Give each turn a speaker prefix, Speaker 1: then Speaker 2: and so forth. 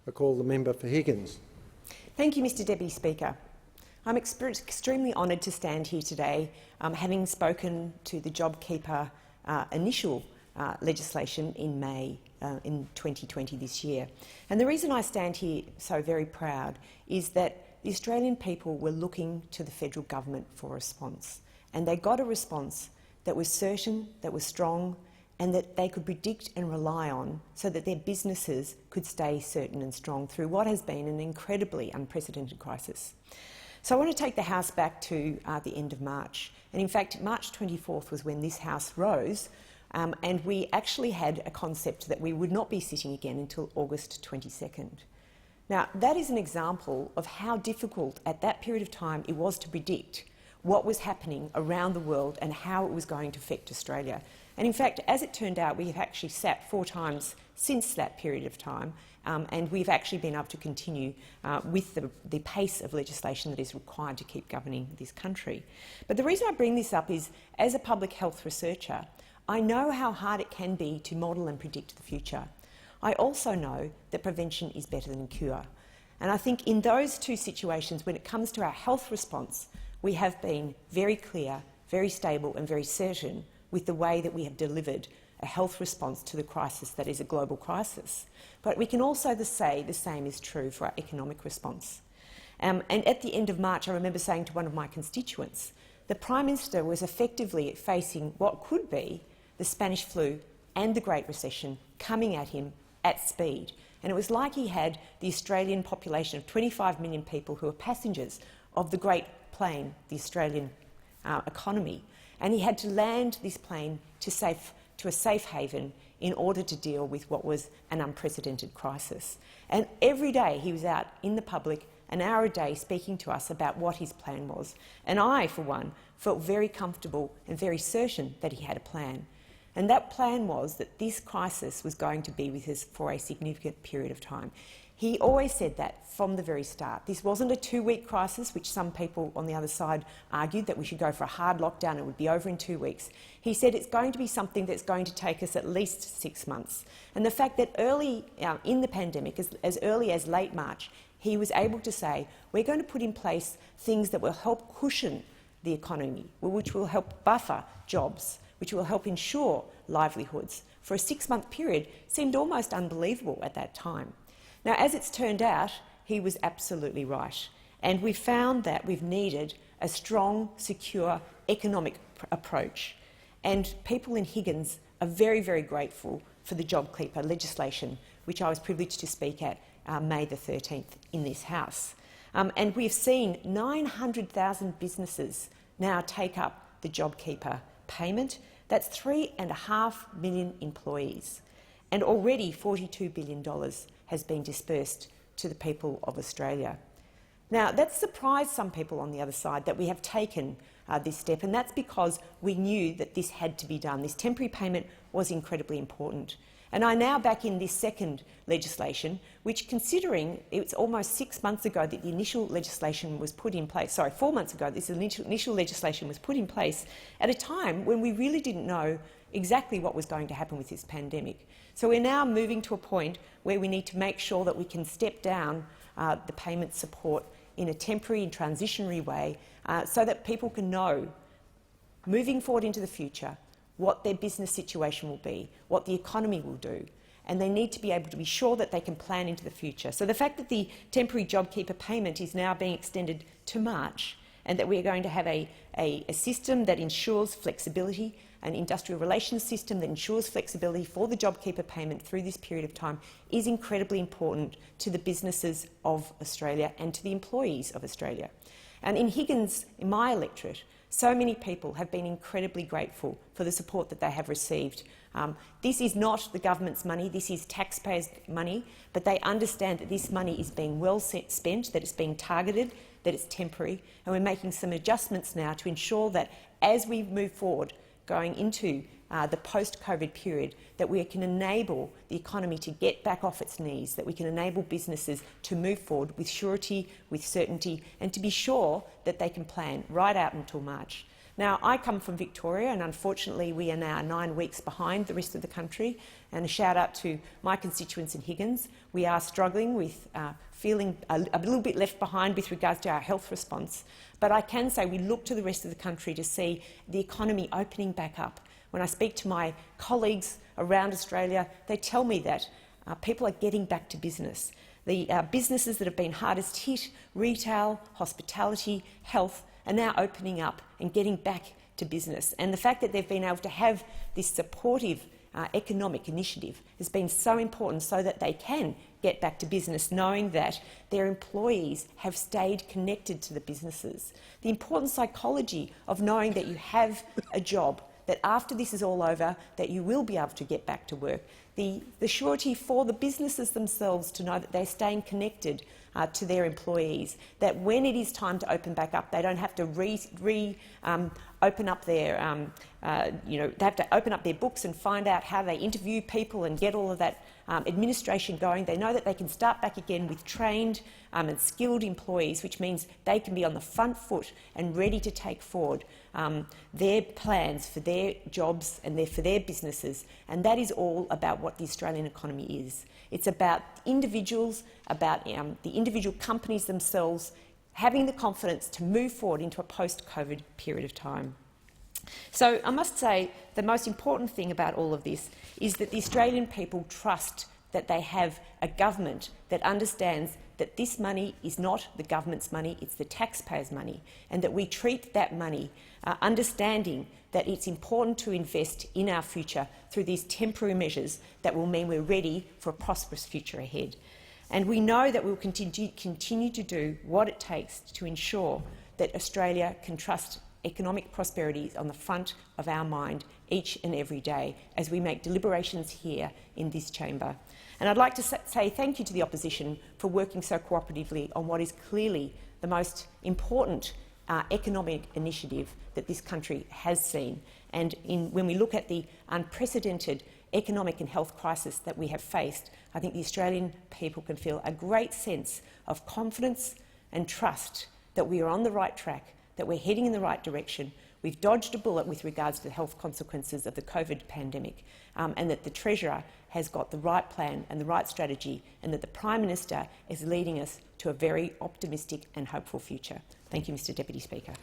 Speaker 1: I call the member for Higgins.
Speaker 2: Thank you, Mr Deputy Speaker. I'm extremely honoured to stand here today, having spoken to the JobKeeper initial legislation in May in 2020 this year. And the reason I stand here so very proud is that the Australian people were looking to the federal government for a response. And they got a response that was certain, that was strong, and that they could predict and rely on so that their businesses could stay certain and strong through what has been an incredibly unprecedented crisis. So I want to take the House back to the end of March. And in fact, March 24th was when this House rose, and we actually had a concept that we would not be sitting again until August 22nd. Now, that is an example of how difficult at that period of time it was to predict what was happening around the world and how it was going to affect Australia. And in fact, as it turned out, we have actually sat 4 times since that period of time, and we've actually been able to continue with the pace of legislation that is required to keep governing this country. But the reason I bring this up is, as a public health researcher, I know how hard it can be to model and predict the future. I also know that prevention is better than cure. And I think in those two situations, when it comes to our health response, we have been very clear, very stable and very certain with the way that we have delivered a health response to the crisis that is a global crisis. But we can also say the same is true for our economic response. And at the end of March, I remember saying to one of my constituents, the Prime Minister was effectively facing what could be the Spanish flu and the Great Recession coming at him at speed. And it was like he had the Australian population of 25 million people who are passengers of the great plane, the Australian economy. And he had to land this plane to a safe haven in order to deal with what was an unprecedented crisis. And every day he was out in the public, an hour a day, speaking to us about what his plan was. And I, for one, felt very comfortable and very certain that he had a plan. And that plan was that this crisis was going to be with us for a significant period of time. He always said that from the very start. This wasn't a 2-week crisis, which some people on the other side argued that we should go for a hard lockdown and it would be over in 2 weeks. He said it's going to be something that's going to take us at least 6 months. And the fact that early in the pandemic, as early as late March, he was able to say, we're going to put in place things that will help cushion the economy, which will help buffer jobs, which will help ensure livelihoods for a 6-month period, seemed almost unbelievable at that time. Now, as it's turned out, he was absolutely right. And we found that we've needed a strong, secure economic approach. And people in Higgins are very, very grateful for the JobKeeper legislation, which I was privileged to speak at May the 13th in this House. And we've seen 900,000 businesses now take up the JobKeeper payment. That's 3.5 million employees. And already $42 billion has been dispersed to the people of Australia. Now, that surprised some people on the other side that we have taken this step, and that's because we knew that this had to be done. This temporary payment was incredibly important. And I now back in this second legislation, which, considering it's almost 6 months ago that the initial legislation was put in place, 4 months ago this initial legislation was put in place at a time when we really didn't know exactly what was going to happen with this pandemic. So we're now moving to a point where we need to make sure that we can step down the payment support in a temporary and transitionary way so that people can know, moving forward into the future, what their business situation will be, what the economy will do, and they need to be able to be sure that they can plan into the future. So the fact that the temporary JobKeeper payment is now being extended to March, and that we are going to have a system that ensures flexibility, an industrial relations system that ensures flexibility for the JobKeeper payment through this period of time, is incredibly important to the businesses of Australia and to the employees of Australia. And in Higgins, in my electorate, so many people have been incredibly grateful for the support that they have received. This is not the government's money, this is taxpayers' money, but they understand that this money is being well spent, that it's being targeted, that it's temporary, and we're making some adjustments now to ensure that as we move forward, going into the post-COVID period, that we can enable the economy to get back off its knees, that we can enable businesses to move forward with surety, with certainty, and to be sure that they can plan right out until March. Now, I come from Victoria, and unfortunately we are now 9 weeks behind the rest of the country, and a shout out to my constituents in Higgins. We are struggling with feeling a little bit left behind with regards to our health response, but I can say we look to the rest of the country to see the economy opening back up. When I speak to my colleagues around Australia, they tell me that people are getting back to business. The businesses that have been hardest hit, retail, hospitality, health, are now opening up and getting back to business. And the fact that they've been able to have this supportive economic initiative has been so important so that they can get back to business, knowing that their employees have stayed connected to the businesses. The important psychology of knowing that you have a job, that after this is all over, that you will be able to get back to work. The surety for the businesses themselves to know that they're staying connected to their employees, that when it is time to open back up, they don't have to open up their, they have to open up their books and find out how they interview people and get all of that administration going. They know that they can start back again with trained and skilled employees, which means they can be on the front foot and ready to take forward their plans for their jobs and for their businesses. And that is all about what the Australian economy is. It's about individuals, about the individual companies themselves having the confidence to move forward into a post-COVID period of time. So I must say the most important thing about all of this is that the Australian people trust that they have a government that understands that this money is not the government's money, it's the taxpayers' money, and that we treat that money understanding that it's important to invest in our future through these temporary measures that will mean we're ready for a prosperous future ahead. And we know that we'll continue to do what it takes to ensure that Australia can trust economic prosperity on the front of our mind each and every day as we make deliberations here in this chamber. And I'd like to say thank you to the opposition for working so cooperatively on what is clearly the most important economic initiative that this country has seen. And when we look at the unprecedented economic and health crisis that we have faced, I think the Australian people can feel a great sense of confidence and trust that we are on the right track, that we're heading in the right direction. We've dodged a bullet with regards to the health consequences of the COVID pandemic, and that the Treasurer has got the right plan and the right strategy, and that the Prime Minister is leading us to a very optimistic and hopeful future. Thank you, Mr Deputy Speaker.